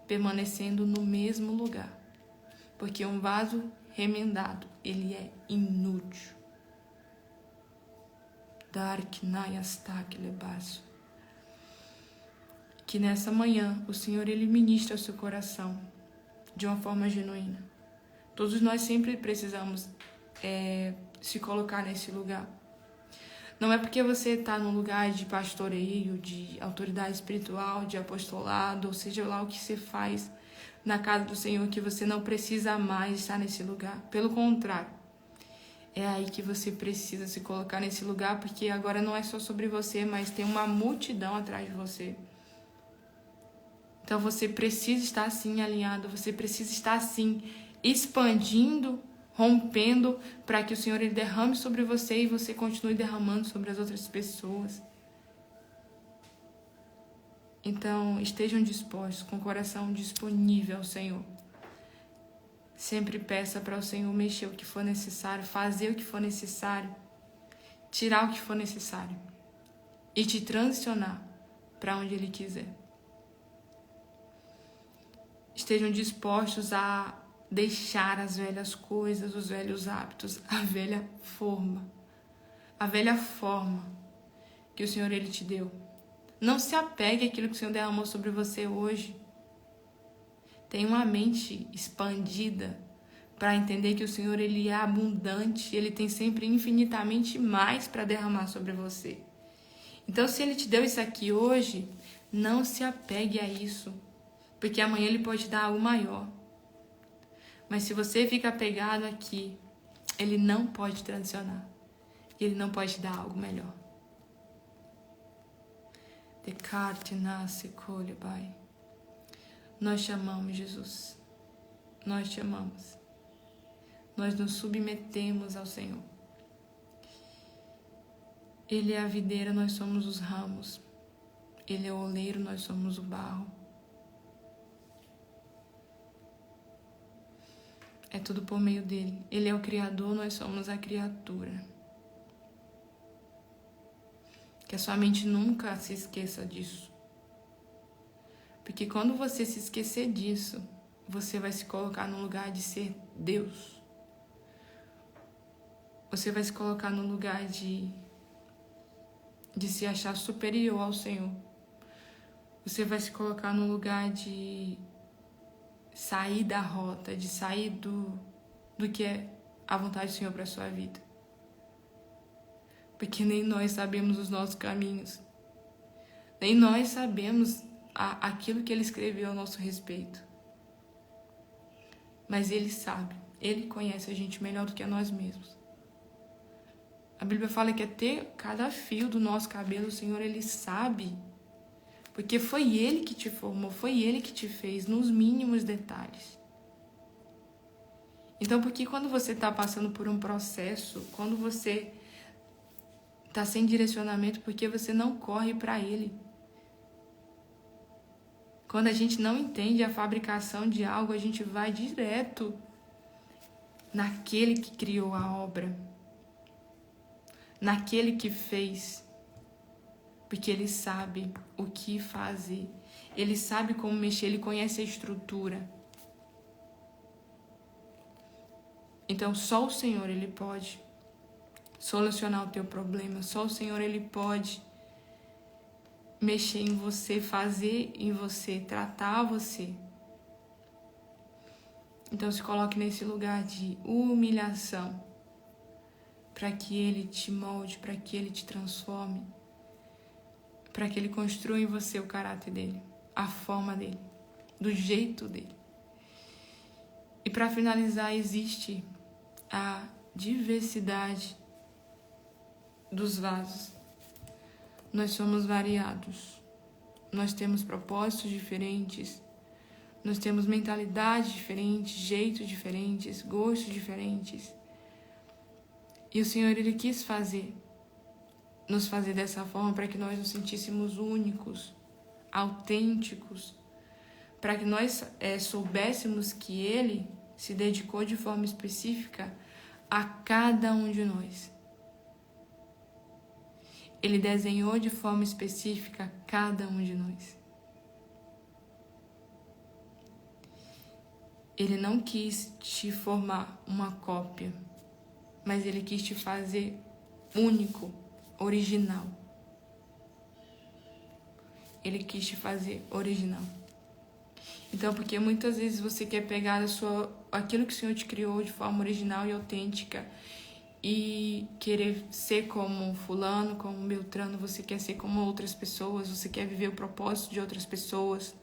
permanecendo no mesmo lugar. Porque um vaso remendado, ele é inútil. Que nessa manhã o Senhor ele ministra ao seu coração de uma forma genuína. Todos nós sempre precisamos se colocar nesse lugar. Não é porque você está num lugar de pastoreio, de autoridade espiritual, de apostolado, ou seja lá o que você faz na casa do Senhor, que você não precisa mais estar nesse lugar. Pelo contrário, é aí que você precisa se colocar nesse lugar, porque agora não é só sobre você, mas tem uma multidão atrás de você. Então você precisa estar assim alinhado, você precisa estar assim expandindo, rompendo, para que o Senhor ele derrame sobre você e você continue derramando sobre as outras pessoas. Então estejam dispostos, com o coração disponível ao Senhor. Sempre peça para o Senhor mexer o que for necessário, fazer o que for necessário, tirar o que for necessário e te transicionar para onde Ele quiser. Estejam dispostos a deixar as velhas coisas, os velhos hábitos, a velha forma que o Senhor Ele te deu. Não se apegue àquilo que o Senhor derramou sobre você hoje. Tenha uma mente expandida para entender que o Senhor ele é abundante, Ele tem sempre infinitamente mais para derramar sobre você. Então, se Ele te deu isso aqui hoje, não se apegue a isso, porque amanhã Ele pode te dar algo maior. Mas se você fica apegado aqui, Ele não pode te transicionar. E Ele não pode te dar algo melhor. Nós te amamos, Jesus. Nós te amamos. Nós nos submetemos ao Senhor. Ele é a videira, nós somos os ramos. Ele é o oleiro, nós somos o barro. É tudo por meio dele. Ele é o Criador, nós somos a criatura. Que a sua mente nunca se esqueça disso. Porque quando você se esquecer disso, você vai se colocar no lugar de ser Deus. Você vai se colocar no lugar de se achar superior ao Senhor. Você vai se colocar no lugar de sair da rota, de sair do que é a vontade do Senhor para a sua vida. Porque nem nós sabemos os nossos caminhos. Nem nós sabemos aquilo que Ele escreveu a nosso respeito. Mas Ele sabe. Ele conhece a gente melhor do que a nós mesmos. A Bíblia fala que até cada fio do nosso cabelo, o Senhor, Ele sabe. Porque foi Ele que te formou, foi Ele que te fez, nos mínimos detalhes. Então, porque quando você está passando por um processo, quando você está sem direcionamento, porque você não corre para Ele. Quando a gente não entende a fabricação de algo, a gente vai direto naquele que criou a obra, naquele que fez. porque Ele sabe o que fazer. Ele sabe como mexer, Ele conhece a estrutura. Então, só o Senhor, Ele pode solucionar o teu problema. Só o Senhor, Ele pode mexer em você, fazer em você, tratar você. Então, se coloque nesse lugar de humilhação, para que Ele te molde, para que Ele te transforme, para que Ele construa em você o caráter dEle, a forma dEle, do jeito dEle. E para finalizar, existe a diversidade dos vasos. Nós somos variados, nós temos propósitos diferentes, nós temos mentalidades diferentes, jeitos diferentes, gostos diferentes. E o Senhor, Ele quis nos fazer dessa forma para que nós nos sentíssemos únicos, autênticos, para que nós soubéssemos que Ele se dedicou de forma específica a cada um de nós. Ele desenhou de forma específica cada um de nós. Ele não quis te formar uma cópia, mas Ele quis te fazer único, original. Ele quis te fazer original. Então, porque muitas vezes você quer pegar aquilo que o Senhor te criou de forma original e autêntica e querer ser como fulano, como Beltrano, você quer ser como outras pessoas, você quer viver o propósito de outras pessoas,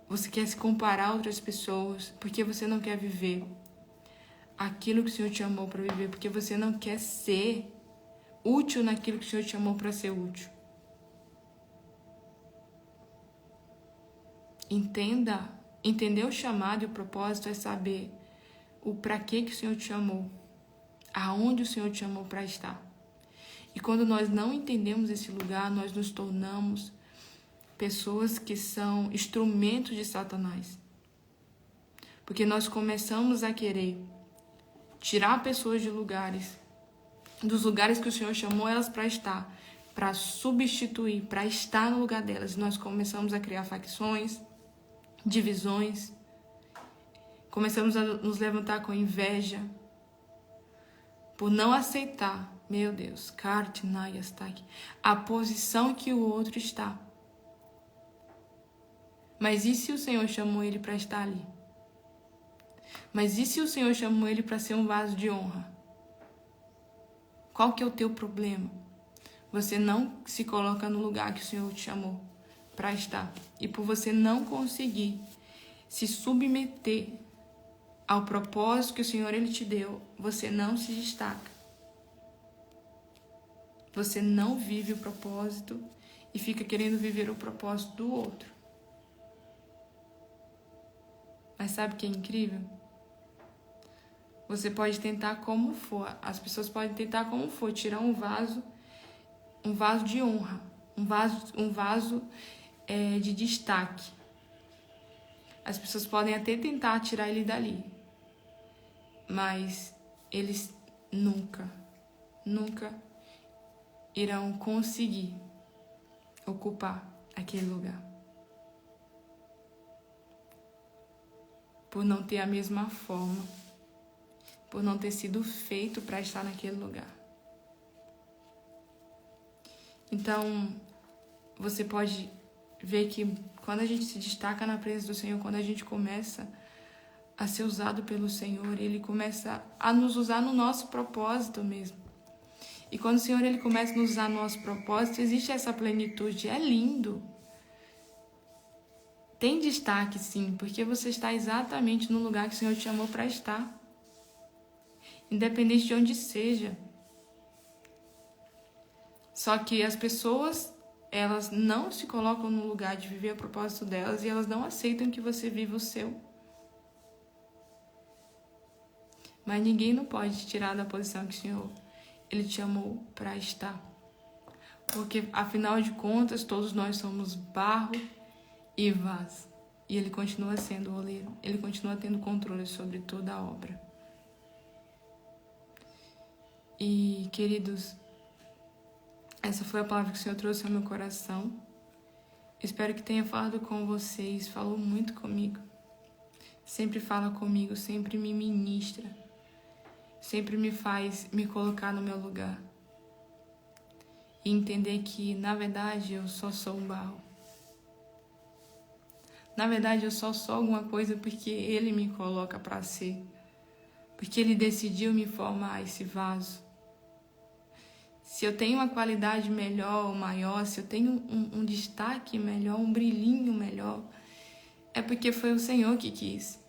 você quer se comparar a outras pessoas, porque você não quer viver aquilo que o Senhor te chamou para viver, porque você não quer ser útil naquilo que o Senhor te chamou para ser útil. Entender o chamado e o propósito é saber o para que o Senhor te chamou, aonde o Senhor te chamou para estar. E quando nós não entendemos esse lugar, nós nos tornamos pessoas que são instrumentos de Satanás. Porque nós começamos a querer tirar pessoas de dos lugares que o Senhor chamou elas para estar, para substituir, para estar no lugar delas. Nós começamos a criar facções, divisões, começamos a nos levantar com inveja, por não aceitar, meu Deus, a posição que o outro está. Mas e se o Senhor chamou ele para estar ali? Mas e se o Senhor chamou ele para ser um vaso de honra? Qual que é o teu problema? Você não se coloca no lugar que o Senhor te chamou para estar. E por você não conseguir se submeter ao propósito que o Senhor Ele te deu, você não se destaca. Você não vive o propósito e fica querendo viver o propósito do outro. Mas sabe o que é incrível? Você pode tentar como for, as pessoas podem tentar como for, tirar um vaso de honra, um vaso de destaque. As pessoas podem até tentar tirar ele dali, mas eles nunca irão conseguir ocupar aquele lugar, por não ter a mesma forma, por não ter sido feito para estar naquele lugar. Então, você pode ver que quando a gente se destaca na presença do Senhor, quando a gente começa a ser usado pelo Senhor, Ele começa a nos usar no nosso propósito mesmo. E quando o Senhor Ele começa a nos usar no nosso propósito, existe essa plenitude. É lindo. Tem destaque, sim, porque você está exatamente no lugar que o Senhor te chamou para estar. Independente de onde seja. Só que as pessoas, elas não se colocam no lugar de viver o propósito delas e elas não aceitam que você viva o seu. Mas ninguém não pode te tirar da posição que o Senhor Ele te chamou para estar. Porque, afinal de contas, todos nós somos barro e vaso. E Ele continua sendo o oleiro. Ele continua tendo controle sobre toda a obra. E, queridos, Essa foi a palavra que o Senhor trouxe ao meu coração. Espero que tenha falado com vocês. Falou muito comigo. Sempre fala comigo, sempre me ministra. Sempre me faz me colocar no meu lugar. E entender que, na verdade, eu só sou um barro. Na verdade, eu só sou alguma coisa porque Ele me coloca para ser. Porque Ele decidiu me formar esse vaso. Se eu tenho uma qualidade melhor ou maior, se eu tenho um destaque melhor, um brilhinho melhor, é porque foi o Senhor que quis.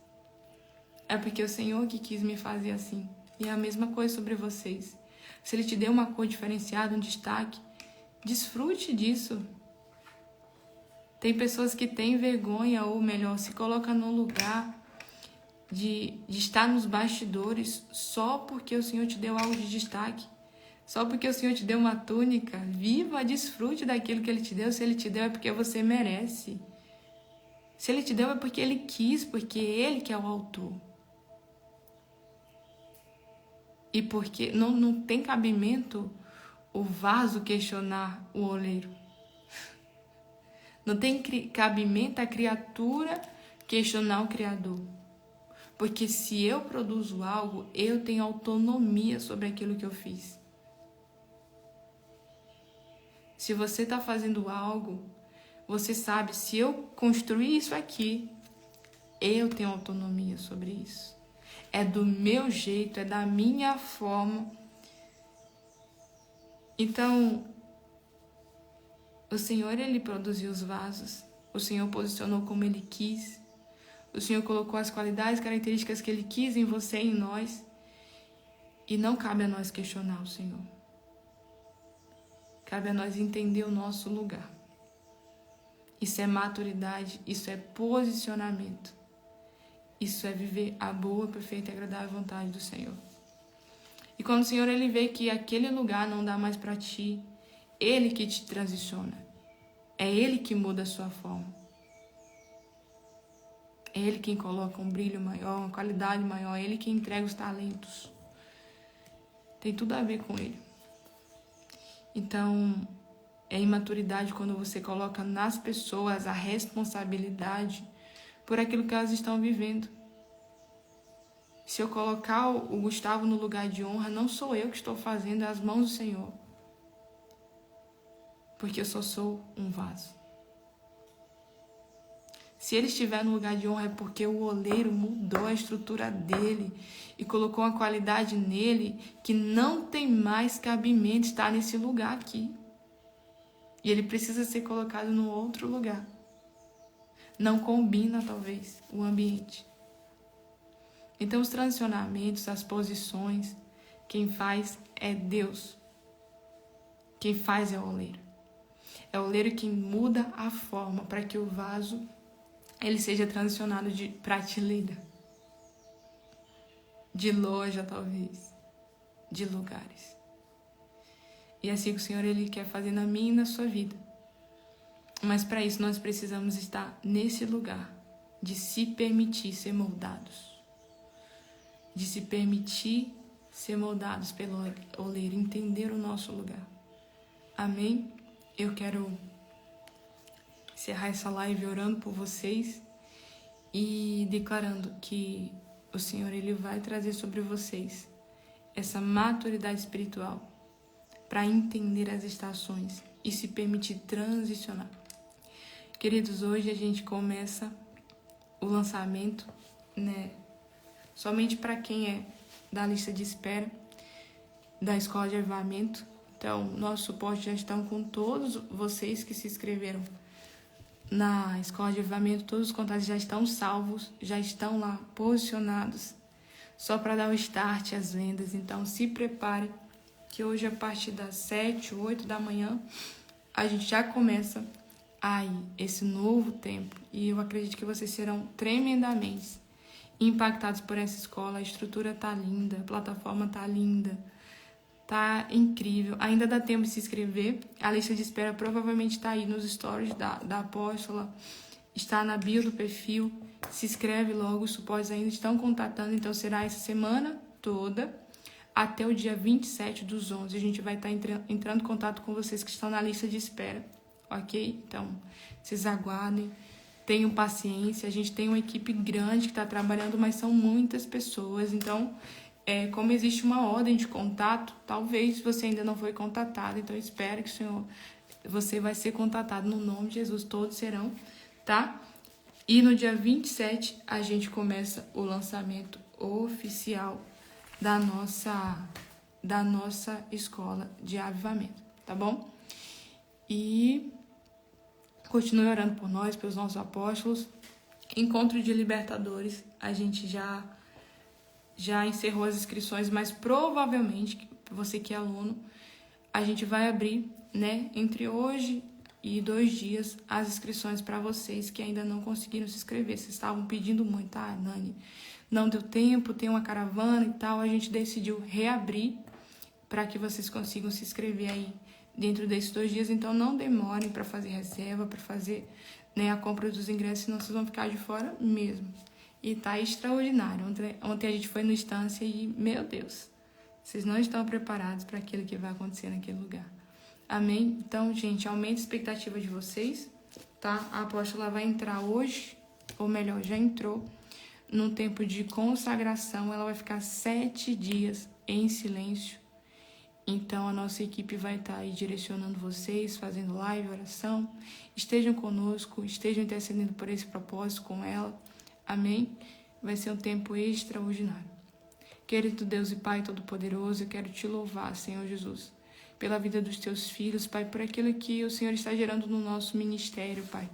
É porque o Senhor que quis me fazer assim. E é a mesma coisa sobre vocês. Se Ele te deu uma cor diferenciada, um destaque, desfrute disso. Tem pessoas que têm vergonha, ou melhor, se colocam no lugar de estar nos bastidores só porque o Senhor te deu algo de destaque. Só porque o Senhor te deu uma túnica. Viva, desfrute daquilo que Ele te deu. Se Ele te deu é porque você merece. Se Ele te deu é porque Ele quis, porque Ele que é o autor. E porque não tem cabimento o vaso questionar o oleiro. Não tem cabimento a criatura questionar o Criador. Porque se eu produzo algo, eu tenho autonomia sobre aquilo que eu fiz. Se você está fazendo algo, você sabe, se eu construir isso aqui, eu tenho autonomia sobre isso. É do meu jeito, é da minha forma. Então, o Senhor, Ele produziu os vasos. O Senhor posicionou como Ele quis. O Senhor colocou as qualidades, características que Ele quis em você e em nós. E não cabe a nós questionar o Senhor. Cabe a nós entender o nosso lugar. Isso é maturidade, isso é posicionamento. Isso é viver a boa, perfeita e agradável vontade do Senhor. E quando o Senhor, Ele vê que aquele lugar não dá mais para ti, Ele que te transiciona. É Ele que muda a sua forma. É Ele quem coloca um brilho maior, uma qualidade maior. É Ele quem entrega os talentos. Tem tudo a ver com Ele. Então, é imaturidade quando você coloca nas pessoas a responsabilidade por aquilo que elas estão vivendo. Se eu colocar o Gustavo no lugar de honra, não sou eu que estou fazendo, é as mãos do Senhor. Porque eu só sou um vaso. Se ele estiver no lugar de honra é porque o oleiro mudou a estrutura dele e colocou uma qualidade nele que não tem mais cabimento estar nesse lugar aqui. E ele precisa ser colocado num outro lugar. Não combina, talvez, o ambiente. Então, os transicionamentos, as posições, quem faz é Deus. Quem faz é o oleiro. É o oleiro que muda a forma para que o vaso ele seja transicionado de prateleira, de loja, talvez, de lugares. E é assim que o Senhor, Ele quer fazer na minha e na sua vida. Mas para isso nós precisamos estar nesse lugar de se permitir ser moldados. De se permitir ser moldados pelo oleiro, entender o nosso lugar. Amém? Eu quero encerrar essa live orando por vocês e declarando que o Senhor, Ele vai trazer sobre vocês essa maturidade espiritual para entender as estações e se permitir transicionar. Queridos, hoje a gente começa o lançamento, né? Somente para quem é da lista de espera da Escola de Avivamento. Então, nosso suporte já estão com todos vocês que se inscreveram na Escola de Avivamento. Todos os contatos já estão salvos, já estão lá posicionados, só para dar o start às vendas. Então, se prepare, que hoje, a partir das 7, 8 da manhã, a gente já começa aí esse novo tempo. E eu acredito que vocês serão tremendamente impactados por essa escola. A estrutura tá linda, a plataforma tá linda, tá incrível. Ainda dá tempo de se inscrever. A lista de espera provavelmente está aí nos stories da apóstola, está na bio do perfil. Se inscreve logo, os suportes ainda estão contatando, então será essa semana toda, até o dia 27/11. A gente vai estar entrando em contato com vocês que estão na lista de espera, ok? Então, vocês aguardem, tenham paciência. A gente tem uma equipe grande que está trabalhando, mas são muitas pessoas. Então, como existe uma ordem de contato, talvez você ainda não foi contatado. Então, espero que você vai ser contatado no nome de Jesus. Todos serão, tá? E no dia 27, a gente começa o lançamento oficial da nossa escola de avivamento, tá bom? E continue orando por nós, pelos nossos apóstolos. Encontro de Libertadores, a gente já encerrou as inscrições, mas provavelmente, você que é aluno, a gente vai abrir, né, entre hoje e 2 dias, as inscrições para vocês que ainda não conseguiram se inscrever. Vocês estavam pedindo muito, Nani, não deu tempo, tem uma caravana e tal. A gente decidiu reabrir para que vocês consigam se inscrever aí dentro desses 2 dias. Então, não demorem para fazer reserva, para fazer, né, a compra dos ingressos, senão vocês vão ficar de fora mesmo. E tá extraordinário. Ontem a gente foi no Estância e, meu Deus, vocês não estão preparados para aquilo que vai acontecer naquele lugar. Amém? Então, gente, aumenta a expectativa de vocês, tá? A apóstola vai entrar hoje, ou melhor, já entrou, no tempo de consagração. Ela vai ficar 7 dias em silêncio. Então, a nossa equipe vai estar aí direcionando vocês, fazendo live, oração. Estejam conosco, estejam intercedendo por esse propósito com ela. Amém? Vai ser um tempo extraordinário. Querido Deus e Pai Todo-Poderoso, eu quero te louvar, Senhor Jesus, pela vida dos teus filhos, Pai, por aquilo que o Senhor está gerando no nosso ministério, Pai.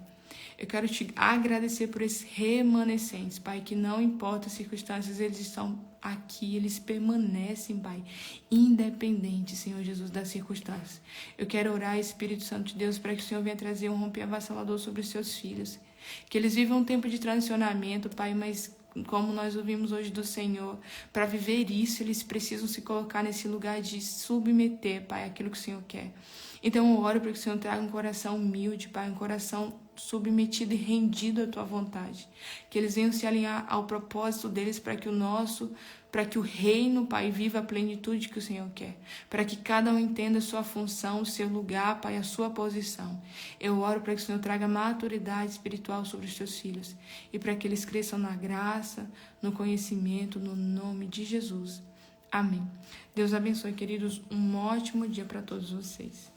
Eu quero te agradecer por esses remanescentes, Pai, que não importa as circunstâncias, eles estão aqui, eles permanecem, Pai, independente, Senhor Jesus, das circunstâncias. Eu quero orar, Espírito Santo de Deus, para que o Senhor venha trazer um romper avassalador sobre os seus filhos. Que eles vivam um tempo de transicionamento, Pai, mas como nós ouvimos hoje do Senhor, para viver isso, eles precisam se colocar nesse lugar de submeter, Pai, aquilo que o Senhor quer. Então eu oro para que o Senhor traga um coração humilde, Pai, um coração submetido e rendido à Tua vontade. Que eles venham se alinhar ao propósito deles para que o reino, Pai, viva a plenitude que o Senhor quer. Para que cada um entenda a sua função, o seu lugar, Pai, a sua posição. Eu oro para que o Senhor traga maturidade espiritual sobre os Teus filhos. E para que eles cresçam na graça, no conhecimento, no nome de Jesus. Amém. Deus abençoe, queridos. Um ótimo dia para todos vocês.